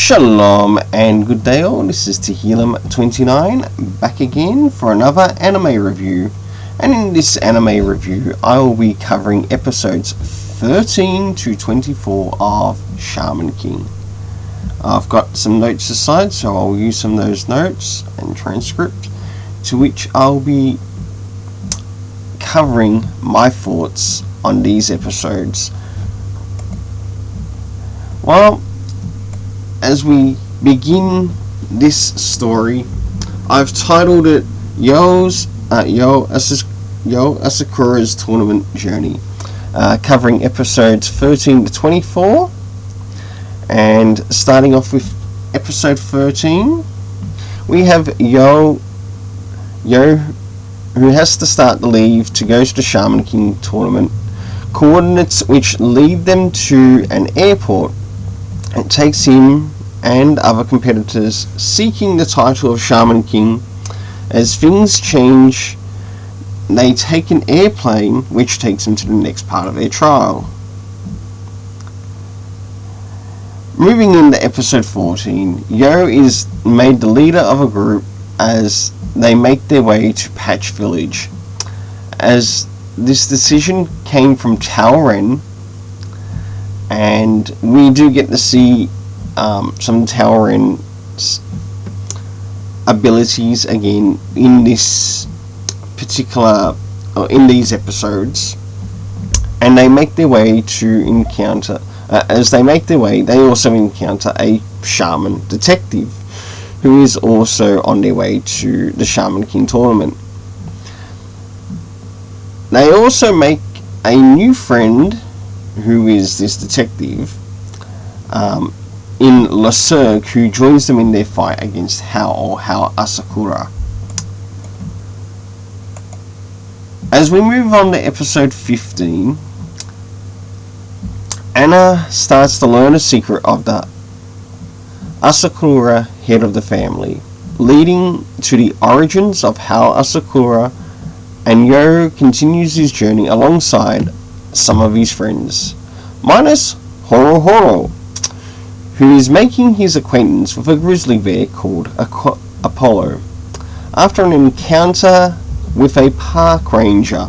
Shalom and good day all, this is Tehillim29 back again for another anime review, and in this anime review I will be covering episodes 13 to 24 of Shaman King. I've got some notes aside, so I'll use some of those notes and transcript to which I'll be covering my thoughts on these episodes. Well, as we begin this story, I've titled it Yo Asakura's Tournament Journey, covering episodes 13 to 24, and starting off with episode 13, we have Yo who has to start the leave to go to the Shaman King tournament, coordinates which lead them to an airport. It takes him and other competitors seeking the title of Shaman King. As things change, they take an airplane which takes them to the next part of their trial. Moving into episode 14, Yo is made the leader of a group as they make their way to Patch Village. As this decision came from Taoren, and we do get to see some Taoren's abilities again in this particular, in these episodes, and they make their way to encounter. As they make their way, they also encounter a shaman detective who is also on their way to the Shaman King tournament. They also make a new friend, who is this detective, in Lasurg, who joins them in their fight against Hao Asakura. As we move on to episode 15, Anna starts to learn a secret of the Asakura head of the family, leading to the origins of Hao Asakura, and Yo continues his journey alongside some of his friends, minus Horo, who is making his acquaintance with a grizzly bear called Apollo, after an encounter with a park ranger.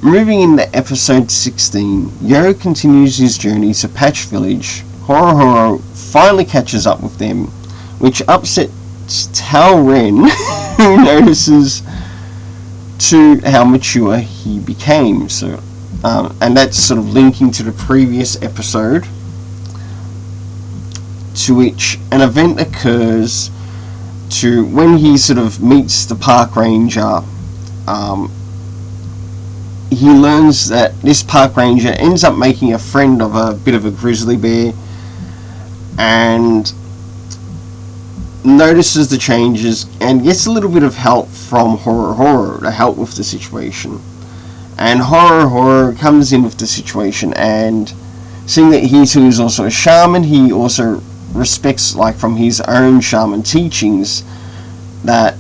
Moving into episode 16, Yo continues his journey to Patch Village. Horo finally catches up with them, which upsets Taoren, who notices to how mature he became. So, and that's sort of linking to the previous episode, to which an event occurs to when he sort of meets the park ranger. He learns that this park ranger ends up making a friend of a bit of a grizzly bear, and notices the changes and gets a little bit of help from Horo to help with the situation. And Horo comes in with the situation, and seeing that he too is also a shaman, he also respects, like from his own shaman teachings, that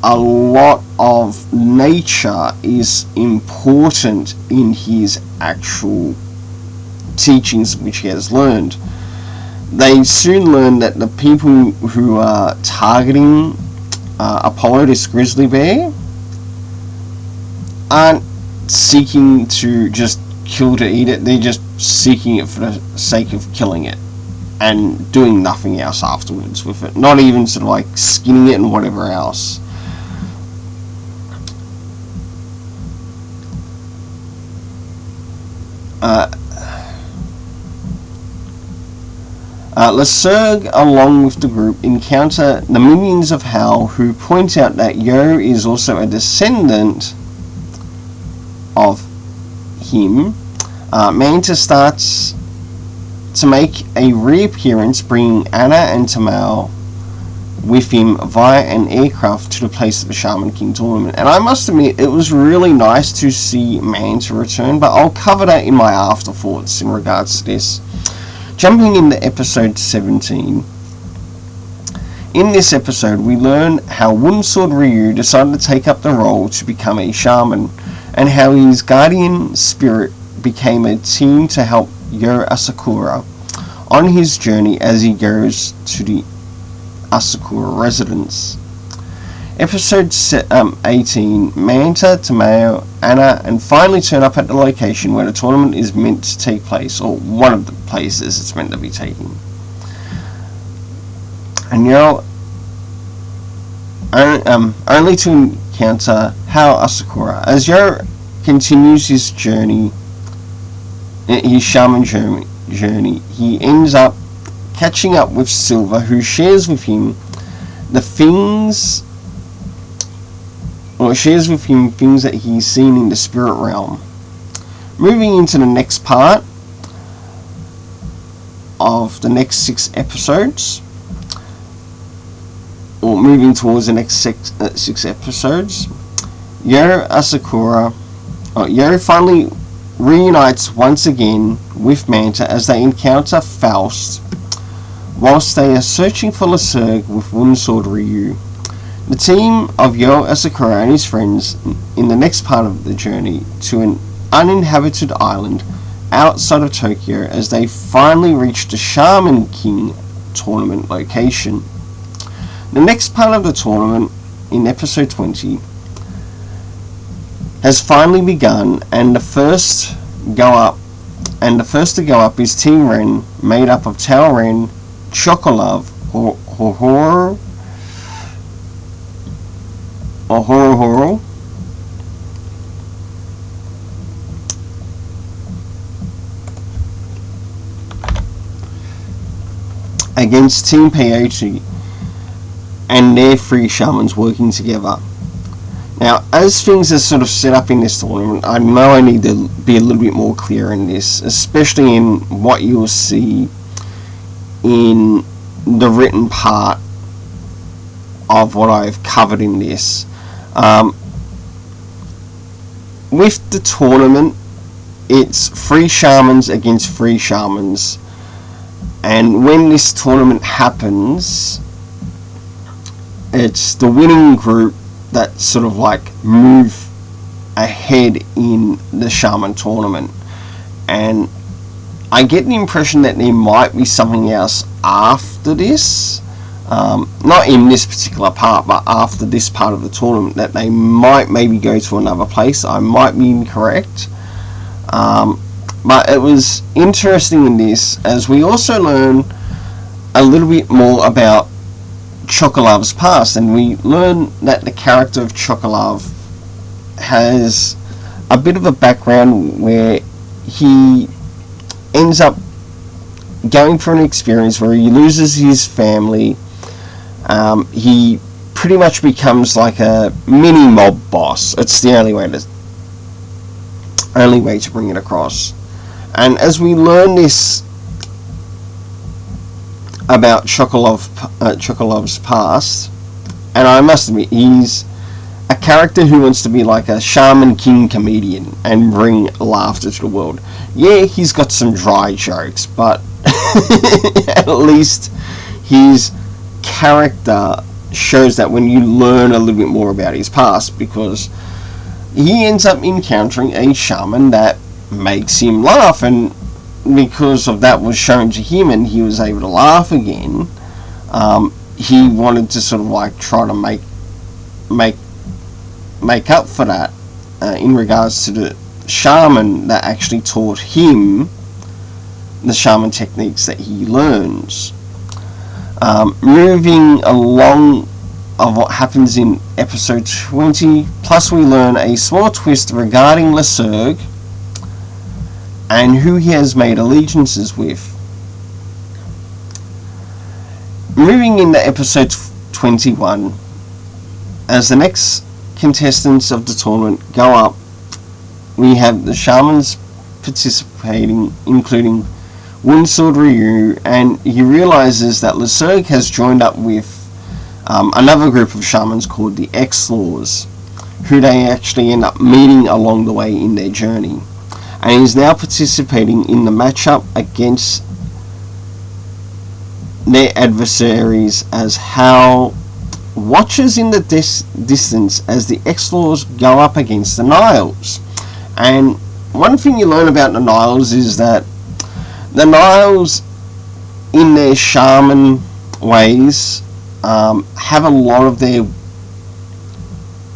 a lot of nature is important in his actual teachings which he has learned. They soon learn that the people who are targeting Apollo, this grizzly bear, aren't seeking to just kill to eat it. They're just seeking it for the sake of killing it and doing nothing else afterwards with it, not even sort of like skinning it and whatever else. Lasurg, along with the group, encounter the minions of Hal, who point out that Yo is also a descendant of him. Manta starts to make a reappearance, bringing Anna and Tamao with him via an aircraft to the place of the Shaman King tournament. And I must admit, it was really nice to see Manta return, but I'll cover that in my afterthoughts in regards to this. Jumping into episode 17. In this episode, we learn how Wooden Sword Ryu decided to take up the role to become a shaman, and how his guardian spirit became a team to help Yo Asakura on his journey as he goes to the Asakura residence. Episode 18, Manta, Tamao, Anna, and finally turn up at the location where the tournament is meant to take place, or one of the places it's meant to be taking. And only to encounter Hao Asakura. As Yo continues his journey, his shaman journey, he ends up catching up with Silver, who shares with him things that he's seen in the spirit realm. Moving into the next part of the next 6 episodes, or moving towards the next 6 episodes, Yo finally reunites once again with Manta as they encounter Faust whilst they are searching for Lyserg with Wooden Sword Ryu. The team of Yo Asakura and his friends in the next part of the journey to an uninhabited island outside of Tokyo as they finally reach the Shaman King tournament location. The next part of the tournament, in episode 20, has finally begun, and the first to go up is Team Ren, made up of Tao Ren, Chocolove, Horo, against Team Peyote and their 3 shamans working together. Now, as things are sort of set up in this tournament, I know I need to be a little bit more clear in this, especially in what you will see in the written part of what I've covered in this. With the tournament, it's 3 shamans against 3 shamans, and when this tournament happens, it's the winning group that sort of like move ahead in the shaman tournament. And I get the impression that there might be something else after this, not in this particular part, but after this part of the tournament, that they might maybe go to another place. I might be incorrect, but it was interesting in this, as we also learn a little bit more about Chocolove's past, and we learn that the character of Chocolove has a bit of a background where he ends up going for an experience where he loses his family. He pretty much becomes like a mini mob boss. It's the only way to bring it across. And as we learn this about Chocolove's past, and I must admit, he's a character who wants to be like a Shaman King comedian and bring laughter to the world. Yeah, he's got some dry jokes, but at least his character shows that when you learn a little bit more about his past, because he ends up encountering a shaman that makes him laugh, and because of that was shown to him and he was able to laugh again, he wanted to sort of like try to make up for that in regards to the shaman that actually taught him the shaman techniques that he learns. Moving along of what happens in episode 20, plus we learn a small twist regarding Lyserg and who he has made allegiances with. Moving into episode 21, as the next contestants of the tournament go up, we have the shamans participating, including Wooden Sword Ryu, and he realizes that Lyserg has joined up with another group of shamans called the X-Laws, who they actually end up meeting along the way in their journey. And he's now participating in the matchup against their adversaries as Hal watches in the distance as the X-Laws go up against the Niles. And one thing you learn about the Niles is that The Niles, in their shaman ways, have a lot of their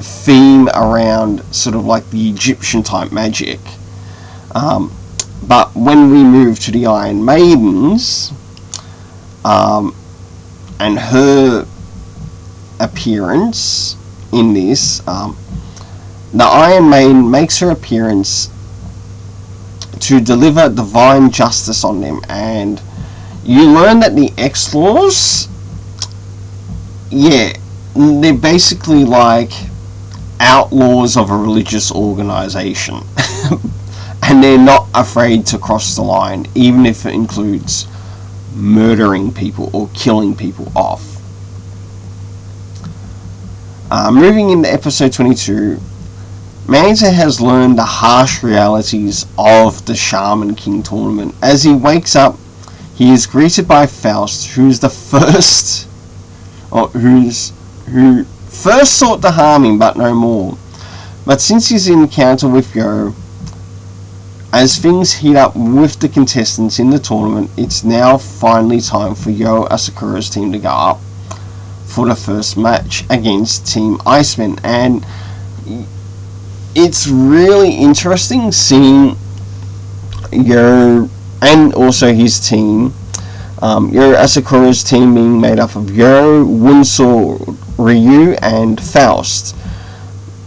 theme around sort of like the Egyptian type magic. But when we move to the Iron Maidens, and her appearance in this, the Iron Maiden makes her appearance to deliver divine justice on them, and you learn that the X-Laws, they're basically like outlaws of a religious organization. And they're not afraid to cross the line, even if it includes murdering people or killing people off. Moving into episode 22, Manta has learned the harsh realities of the Shaman King tournament. As he wakes up, he is greeted by Faust, who first sought to harm him, but no more. But since his encounter with Yo, as things heat up with the contestants in the tournament, it's now finally time for Yo Asakura's team to go up for the first match against Team Iceman. And it's really interesting seeing Yo and also his team, Yo Asakura's team being made up of Yo, Wunsor, Ryu and Faust.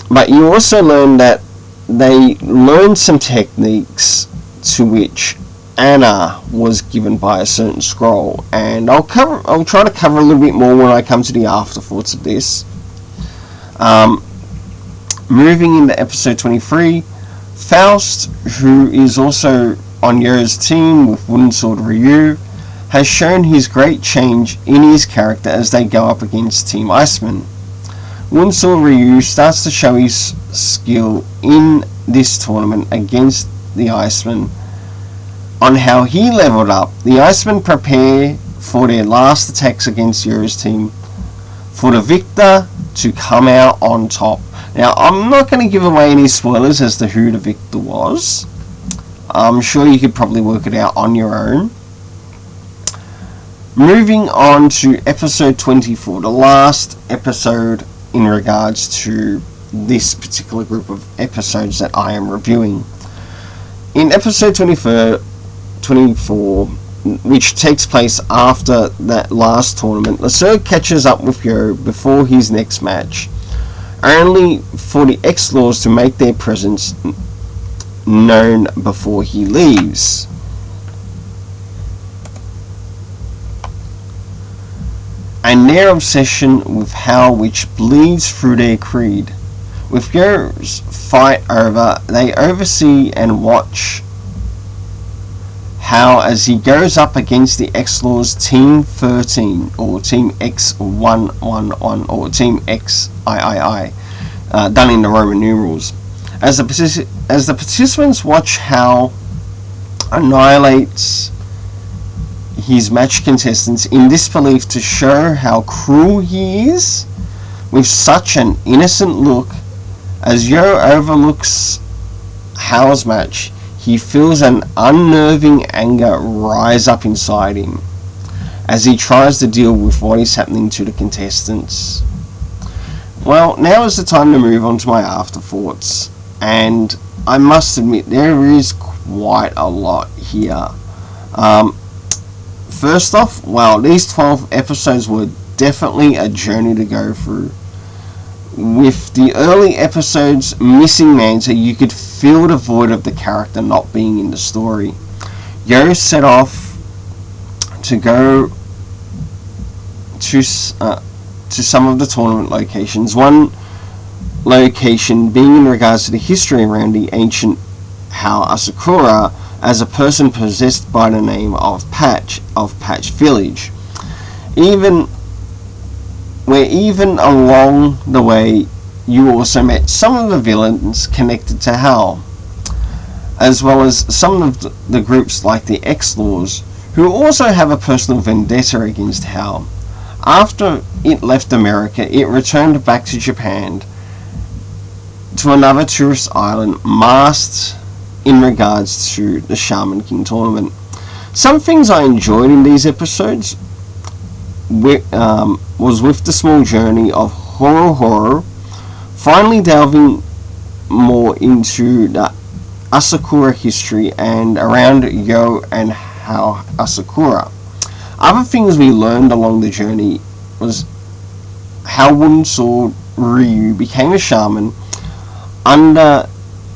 But you also learn that they learned some techniques to which Anna was given by a certain scroll, and I'll try to cover a little bit more when I come to the afterthoughts of this. Moving into episode 23, Faust, who is also on Yo's team with Wooden Sword Ryu, has shown his great change in his character as they go up against Team Iceman. Wooden Sword Ryu starts to show his skill in this tournament against the Iceman on how he leveled up. The Icemen prepare for their last attacks against Yo's team for the victor to come out on top. Now, I'm not going to give away any spoilers as to who the victor was. I'm sure you could probably work it out on your own. Moving on to episode 24, the last episode in regards to this particular group of episodes that I am reviewing. In episode 24, which takes place after that last tournament, Lasur catches up with Yo before his next match, only for the X-Laws to make their presence known before he leaves. And their obsession with Hal, which bleeds through their creed. With Yo's fight over, they oversee and watch Hal as he goes up against the X-Laws Team 13, or Team X111, or Team XIII, done in the Roman numerals. As the participants watch Hal annihilates his match contestants in disbelief to show how cruel he is, with such an innocent look, as Yo overlooks Hal's match, he feels an unnerving anger rise up inside him as he tries to deal with what is happening to the contestants. Well, now is the time to move on to my afterthoughts, and I must admit there is quite a lot here. First off, these 12 episodes were definitely a journey to go through. With the early episodes missing Manta, you could feel the void of the character not being in the story. Yo set off to go to some of the tournament locations. One location being in regards to the history around the ancient Hal Asakura as a person possessed by the name of Patch Village. Even along the way you also met some of the villains connected to Hal, as well as some of the groups like the X-Laws, who also have a personal vendetta against Hal. After it left America, it returned back to Japan to another tourist island masked in regards to the Shaman King tournament. Some things I enjoyed in these episodes was with the small journey of horror, finally delving more into the Asakura history and around Yo and how Asakura. Other things we learned along the journey was how Wooden Sword Ryu became a shaman under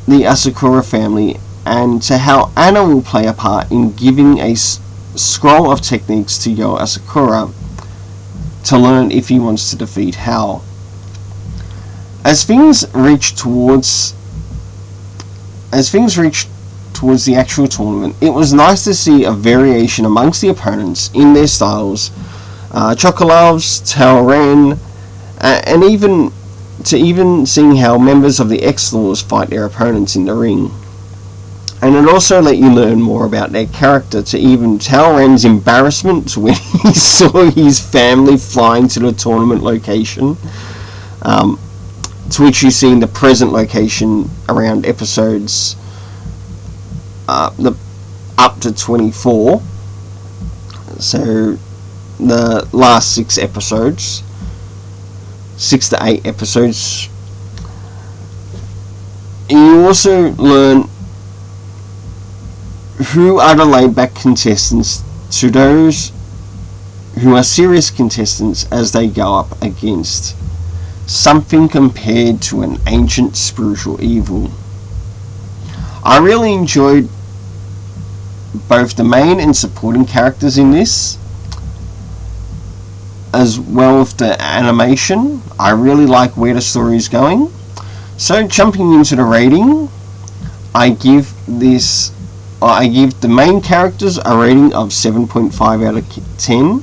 the Asakura family, and to how Anna will play a part in giving a scroll of techniques to Yo Asakura to learn if he wants to defeat Hal. As things reach towards the actual tournament, it was nice to see a variation amongst the opponents in their styles. Chocolavs, Taoren, and even seeing how members of the X-Laws fight their opponents in the ring. And it also let you learn more about their character, to even Taoren's embarrassment when he saw his family flying to the tournament location, to which you see in the present location around episodes up to 24. So the last 6 episodes, 6 to 8 episodes. You also learn who are the laid-back contestants to those who are serious contestants as they go up against something compared to an ancient spiritual evil. I really enjoyed both the main and supporting characters in this, as well as the animation. I really like where the story is going. So jumping into the rating, I give the main characters a rating of 7.5 out of 10.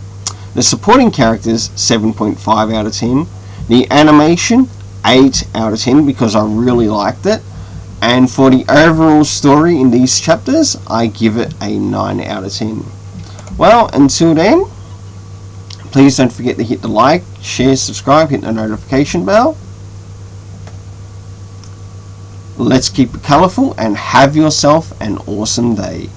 The supporting characters, 7.5 out of 10. The animation, 8 out of 10 because I really liked it. And for the overall story in these chapters, I give it a 9 out of 10. Well, until then, please don't forget to hit the like, share, subscribe, hit the notification bell. Let's keep it colourful and have yourself an awesome day.